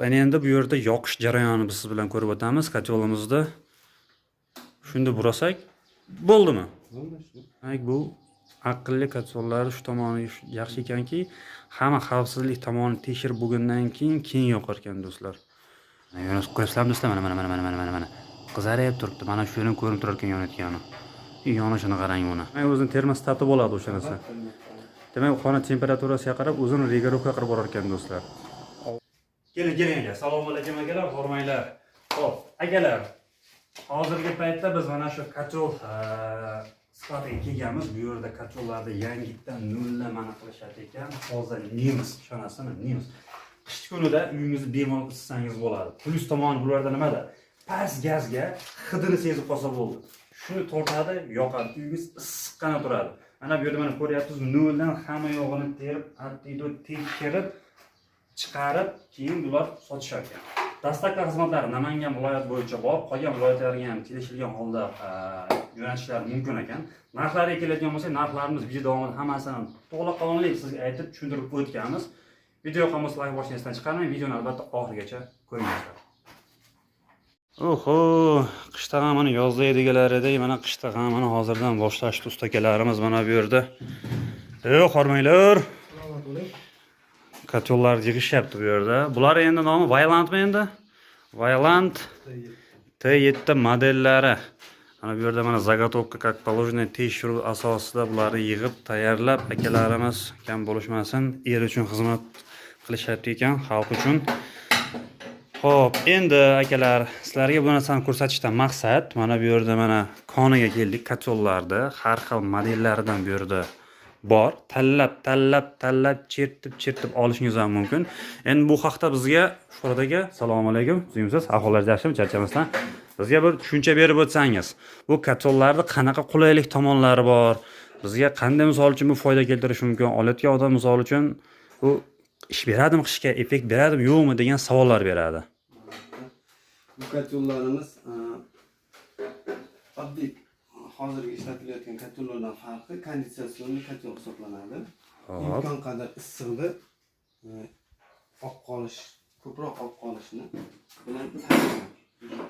Endi bu yerda yoqish jarayonini biz siz bilan ko'rib o'tamiz. Kotyolimizda shunda burasak bo'ldimi? Demak, bu aqlli kotyollar shu tomoni yaxshi ekanki, hamma xavfsizlik tomonini tekshirib bo'lgandan keyin yoqar ekan do'stlar. Mana ko'rsam do'stlar, mana. Qizarib turibdi. Mana shu yerdan ko'rinib turar ekan yonayotgani. Yonishini qarang buni. Demak, o'zining termostati bo'ladi o'shanisi. Demak, xona temperaturasiga qarab o'zini regulirovka qilib borar ekan do'stlar. Keling aka. Assalomu alaykum akalar, hormanglar. Xo'p, akalar. Hozirgi paytda biz mana shu kotyol sifatiga kelganmiz. Bu yerda kotyollarda yangitdan nollamani qilishar ekan. Hozir nemis, ishonasizmi? Nemis. Qish kunida uyingizni bemalol isitsangiz bo'ladi. Plyus tomoni bularda nimada? Past gazga hidini sezib qolsa bo'ldi. Shuni tortadi, yoqadi. Uyingiz issiqqina turadi. Mana bu yerda mana ko'ryapsiz, noldan hamma yog'ini terib, antido tekshirib chiqarib, keyin bular sotishar ekan. Dastlabki xizmatlari Namangan viloyat bo'yicha bor, qolgan viloyatlarga ham kelishilgan holda jo'natishlari mumkin ekan. Narxlariga keladigan bo'lsak, narxlarimiz video davomida hammasini to'laqonli sizga aytib tushuntirib o'tganmiz. Video yoqamasa like bosishni esdan chiqarmang, videoni albatta oxirigacha ko'ringlar. Oho, qishda ham mana yozda ediganlar edi, mana qishda ham mana hozirdan boshlashdi ustakalarimiz mana bu yerda. Hormanglar. Kotyollar yig'ishyapti bu yerda. Bular endi nomi Vailantmi endi? Vailant T7 modellari. Mana bu yerda mana заготовка как положено tekshiruv asosida bularni yig'ib tayyorlab akalarimiz kam bo'lishmasin, er uchun xizmat qilishyapti ekan, xalq uchun. Xo'p, endi akalar, sizlarga bu narsani ko'rsatishdan maqsad mana bu yerda mana koniga keldik. Kotyollarda har xil modellaridan bu yerda bor. Tanlab chertib olishingiz ham mumkin. Endi bu haqda bizga Sho'radaga assalomu alaykum. Sizimsiz ahvollaringiz yaxshimi? Charchamasdan. Bizga bir tushuncha berib o'tsangiz, bu kotyollarda qanaqa qulaylik tomonlari bor? Bizga qanday misol uchun bu foyda keltirishi mumkin? Olayotgan odam misol uchun bu ish beradimi, qishga effekt beradimi, yo'qmi degan savollar beradi. Bu kotyollarimiz oddiy hozirgi ishlatilayotgan kotyollardan farqi konditsionli kotyol hisoblanadi. Imkon qadar issiqni ko'proq olib qolishni bilan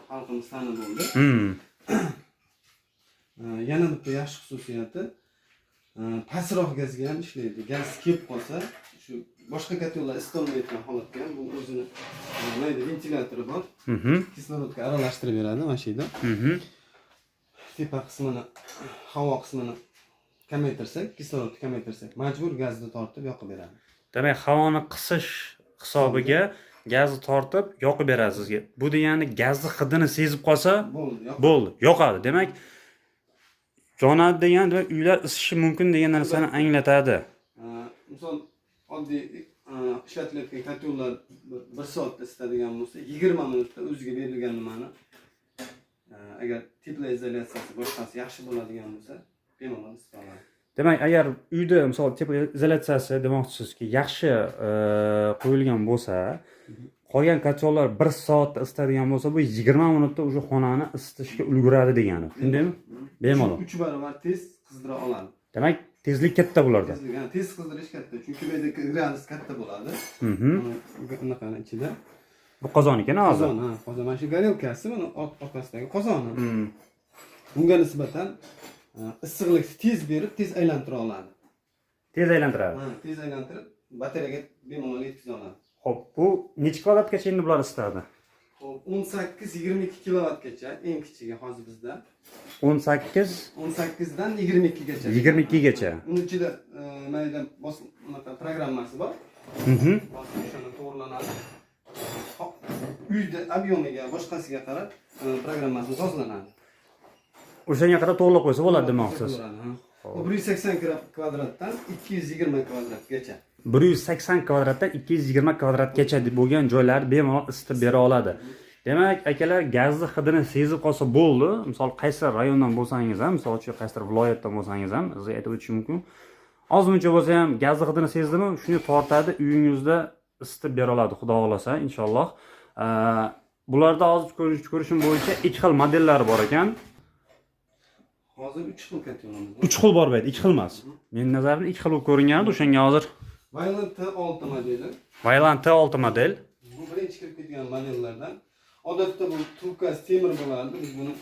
xalqimiz ta'min bo'ldi. Yana bitta yaxshi xususiyati pastroq gazga ham ishlaydi. Gaz kelib qolsa, shu boshqa kotyollar isitolmayotgan holatda ham bu o'zini mayda ventilyatori bor. Kislorodga aralashtirib beradi mana shu yerda. Tepa qismini, havo qismini kamaytirsak, kislorodni kamaytirsak, majbur gazni tortib yoqib beradi. Demak, havoni qisish hisobiga gazni tortib yoqib beradi sizga. Bu degani gazni hidini sezib qolsa, bo'ldi, yoqadi. Demak, yonadi degan, demak, uylar isishi mumkin degan narsani anglatadi. Misol oddiy ishlatilayotgan kotyollar 1 soatda isitadigan bo'lsa, 20 minutda o'ziga berilgan nimani agar teplоизоляtsiyasi boshqasi yaxshi bo'ladigan bo'lsa, bemalol isita oladi. Demak, agar uyda misol teplоизоляtsiyasi demoqchisizki, yaxshi qo'yilgan bo'lsa, qolgan kotyollar 1 soatda isitadigan bo'lsa, bu 20 minutda o'sha xonani isitishga ulguradi degani. Shundaymi? Bemalol. 3 barobar tez qizdira oladi. Demak, tezlik katta bularda. Tez qizdirish katta, chunki bu yerda gradus katta bo'ladi. Bunaqa ichida. Bu qozon ekan hozir. Qozon. Mana shu горелkasi, mana orqasidagi qozoni. Bunga nisbatan issiqlikni tez berib, tez aylantira oladi. Tez aylantiradi. Tez aylantirib, batareyaga bemalol yetkiza oladi. Xo'p, bu necha kvadratkagacha endi bular isitadi? Xo'p, 18-22 kilovatgacha eng kichigi hozir bizda. 18 dan 22 gacha. 22 gacha. Uni ichida mayda programmasi bor. Shuni to'g'rilanadi. Uyda ob'yomiga, boshqasiga qarab programmasi tozalanadi. O'shanga qarab to'g'rilab qo'ysa bo'ladi demoqchisiz. 180 kvadratdan 220 kvadratgacha. 180 kvadratdan 220 kvadratgacha bo'lgan joylar bemalol isitib bera oladi. Demak, akalar, gazni hidini sezib qolsa bo'ldi. Misol qaysi rayondan bo'lsangiz ham, misol uchun qaysi viloyatdan bo'lsangiz ham, sizga aytib o'tish mumkin. Ozmuncha bo'lsa ham gazni hidini sezdimi, shuni tortadi, uyingizda isitib bera oladi, xudo xolasa, inshaalloh. Bularda hozir ko'rishim bo'yicha 2 xil modellari bor ekan. Hozir 3 xil kotyolimiz bor. 3 xil bor bu yerda, 2 xil emas. Men nazarimda 2 xil bo'lib ko'ringandi o'shanga hozir. Vailant T6 modeli. Vailant T6 model. Bu birinchi kirib ketgan modellardan. Odatda bu trubkasi temir bo'lardi. Biz buni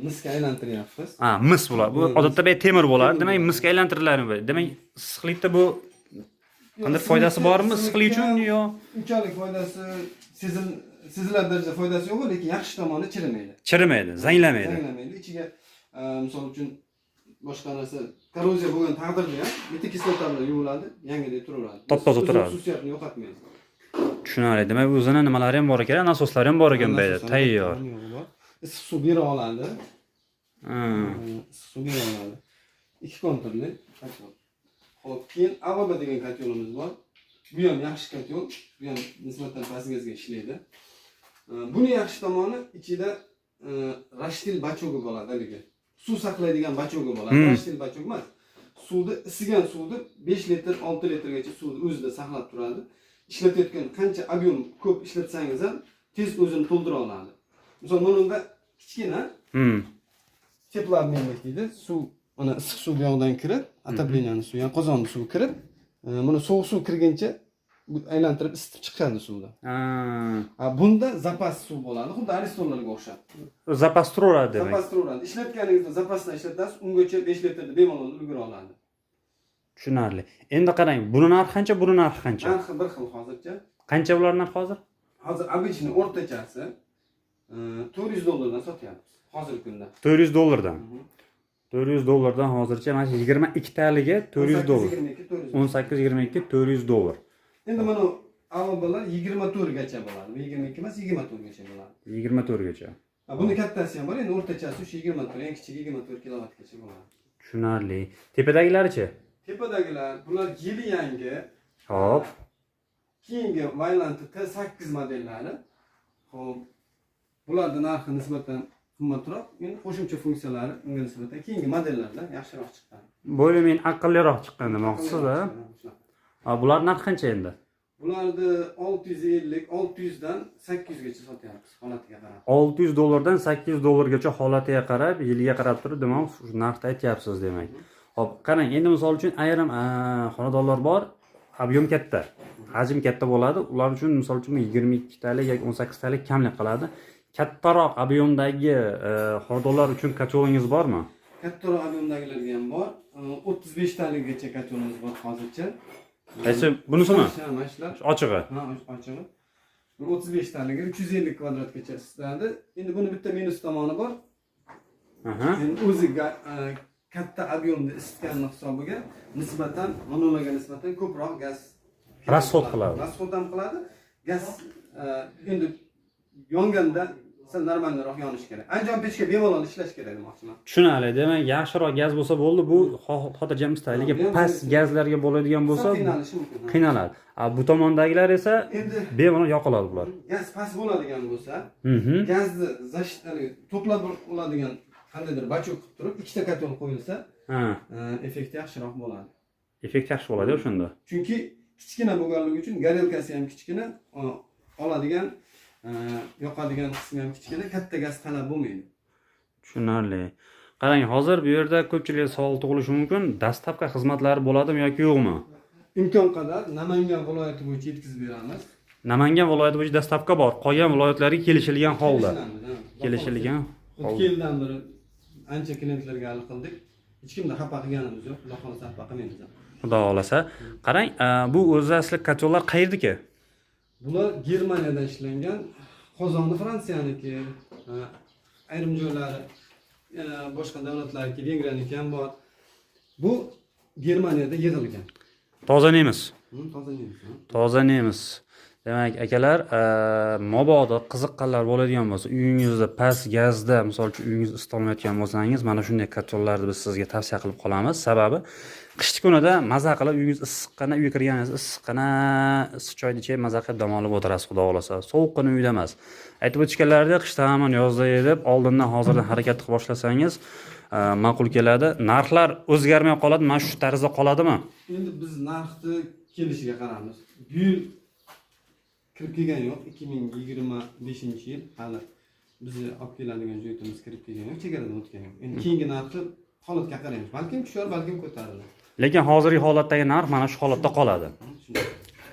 misga aylantiryapmiz. Ha, mis bo'ladi. Bu odatda bu temir bo'ladi. Demak, misga aylantiriladi. Demak, issiqlikda bu qanday foydasi bormi issiqlik uchun yo? Unchalik foydasi seziladi darajada foydasi yo'q, lekin yaxshi tomoni chirimaydi. Chirimaydi, zanglamaydi. Zanglamaydi. Ichiga misol uchun boshqa narsa korroziya bo'lgan taqdirda ham bitta kislota bilan yuviladi, yangidek turaveradi. Top-toza turadi. Xususiyatini yo'qotmaydi. Tushunarli. Demak, o'zini nimalari ham bor ekan, nasoslari ham bor ekan bu yerda. Tayyor. Issiq suv bera oladi. Issiq suv bera oladi. 2 konturli kotyol. Xo'p, keyin Avaba degan kotyolimiz bor. Bu ham yaxshi kotyol. Bu ham nisbatan past gazga ishlaydi. Buni yaxshi tomoni ichida rashtil bachogi bo'ladi haligi. Suv saqlaydigan bachogi bo'ladi. Rashtil bachog emas. Suvni isigan suvni 5 litr, 6 litrgacha suvni o'zida saqlab turadi. Ishlatayotgan qancha ob'yem ko'p ishlatsangiz ham tez o'zini to'ldira oladi. Misol bunda kichkina teplarnilik deydi. Suv, mana issiq suv bu yoqdan kirib, отоплениyaning suvi, ya'ni qozonning suvi kirib, buni sovuq suv kirguncha aylantirib isitib chiqadi suvni. Bunda zapas suv bo'ladi, xuddi aristonlarga o'xshab. Zapas turaveradi demak. Zapas turaveradi. Ishlatganingizda zapasdan ishlatasiz, ungacha 5 litrda bemalol ulgura oladi. Tushunarli. Endi qarang, buni narxi qancha, buni narxi qancha? Narxi bir xil hozircha. Qancha ular narxi hozir? Hozir обычный o'rtachasi $400 sotyapmiz hozirgi kunda. $400. $400 hozircha mana 22 taliga $400. 18-22 $400. Endi mana Avabalar 24 gacha bo'ladi. 22 emas, 24 gacha bo'ladi. 24 gacha. Buni kattasi ham bor, endi o'rtachasi o'sha 24, eng kichigi 24 kilovatgacha bo'ladi. Tushunarli. Tepadagilari-chi? Tepadagilar, bular yili yangi. Xo'p. Keyingi Valiant T8 modellari. Xo'p. Bularning narxi nisbatan qimmatroq, endi qo'shimcha funksiyalari unga nisbatan keyingi modellarda yaxshiroq chiqqan. Bo'lim aqlliroq chiqqan demoqchisiz-a? Bular narxi qancha endi? Bularni 650, 600 dan 800 gacha sotyapmiz holatiga qarab. $600 dan $800 gacha holatiga qarab, yiliga qarab turib, demak, shu narxda aytyapsiz demak. Xo'p, qarang, endi misol uchun ayrim xonadonlar bor, ob'yem katta, hajm katta bo'ladi. Ular uchun misol uchun 22 talik yoki 18 talik kamlik qiladi. Kattaroq ob'yemdagi xonadonlar uchun kotyolingiz bormi? Kattaroq ob'yemdagilarga ham bor. 35 talikgacha kotyolimiz bor hozircha. Qaysi bunisimi? Mana shular. Ochig'i. Ha, ochig'i. 35 taliga 350 kvadratgacha isitadi. Endi buni bitta minus tomoni bor. Endi o'zi katta ob'yemda isitgan hisobiga nisbatan monolarga nisbatan ko'proq gaz rasxod qiladi. Rasxod ham qiladi. Gaz endi yonganda sal normalroq yonish kerak. Anjom pechga bemalol ishlash kerak demoqchiman. Tushunarli. Demak, yaxshiroq gaz bo'lsa bo'ldi. Bu xotirjam istayliga past gazlarga bo'ladigan bo'lsa qiynaladi. Bu tomondagilar esa bemalol yoqiladi bular. Gaz past bo'ladigan bo'lsa, gazni to'plab oladigan qandaydir bachok qilib turib, ikkita kotyol qo'yilsa, effekt yaxshiroq bo'ladi. Effekt yaxshi bo'ladi o'shanda. Chunki kichkina bo'lganligi uchun garelkasi ham kichkina, oladigan yoqadigan qismi ham kichkina, katta gaz talab bo'lmaydi. Tushunarli. Qarang, hozir bu yerda ko'pchilik savol tug'ilishi mumkin. Dastlabki xizmatlari bo'ladimi yoki yo'qmi? Imkon qadar Namangan viloyati bo'yicha yetkazib beramiz. Namangan viloyati bo'yicha dastlabki bor. Qolgan viloyatlarga kelishilgan holda. Kelishilgan holda. 2 yildan beri ancha klientlarga hal qildik. Hech kimda xafa qilganimiz yo'q. Xudo xolasa xafa qilmaymiz. Xudo xolasa. Qarang, bu o'zi asli kotyollar qayerdiki? Bular Germaniyadan ishlangan, qozoni Fransiyaniki, ayrim joylari boshqa davlatlarniki, Vengriyaniki ham bor. Bu Germaniyada yig'ilgan. Toza nemis. Toza nemis. Toza nemis. Demak, akalar, mabodo qiziqqanlar bo'ladigan bo'lsa, uyingizda past gazda, misol uchun uyingizni isita olmayotgan bo'lsangiz, mana shunday kotyollarni biz sizga tavsiya qilib qolamiz. Sababi qishki kunida maza qilib uyingiz issiqqina, uyga kirganingizda issiqqina issiq choyni ichib maza qilib dam olib o'tirasiz, xudo xolasa. Sovuqqina uyda emas. Aytib o'tishganlaridek, qishda hamon yozda deb oldindan hozirdan harakat qilib boshlasangiz ma'qul keladi. Narxlar o'zgarmay qoladi, mana shu tarzda qoladimi? Endi biz narxni kelishiga qaramiz. Bu yil kirib kelgan yo'q, 2025-yil hali bizni olib keladigan joyimiz kirib kelgan yo'q, chegaradan o'tgan yo'q. Endi keyingi narxi holatga qaraymiz. Balkim tushar, balkim ko'tariladi. Lekin hozirgi holatdagi narx mana shu holatda qoladi.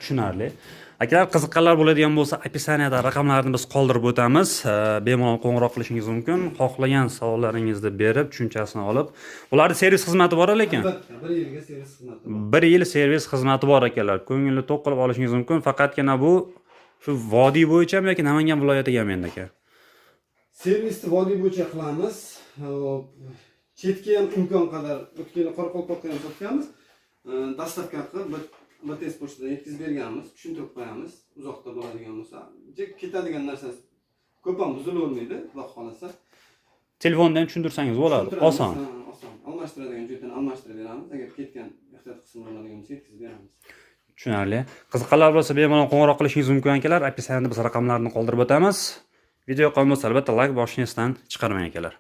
Tushunarli. Akalar qiziqqanlar bo'ladigan bo'lsa, описаниеda raqamlarni biz qoldirib o'tamiz. Bemalol qo'ng'iroq qilishingiz mumkin. Xohlagan savollaringizni berib, tushunchasini olib, ularning servis xizmati bor lekin. Albatta, 1 yilga servis xizmati bor. 1 yil servis xizmati bor akalar. Ko'ngilni to'q qilib olishingiz mumkin. Faqatgina bu shu vodiy bo'yichami yoki Namangan viloyatigami endi aka? Servisni vodiy bo'yicha qilamiz. Hop, chetga ham imkon qadar o'tgan Qoraqalpoqqa ham sotganmiz. Dastavka qilib BTS pochtadan yetkazib berganmiz, tushuntirib qo'yamiz. Uzoqda bo'ladigan bo'lsa, ketadigan narsasi ko'p ham buzilavermaydi, Xudo xolasa. Telefondan tushuntirsangiz bo'ladi, oson. Oson. Almashtiradigan joydan almashtirib beramiz. Agar ketgan ehtiyot qismi bo'ladigan bo'lsa, yetkazib beramiz. Tushunarli. Qiziqqanlar bo'lsa, bemalol qo'ng'iroq qilishingiz mumkin akalar. Opisiyanida biz raqamlarni qoldirib o'tamiz. Video yoqqan bo'lsa, albatta like bosishni esdan chiqarmang akalar.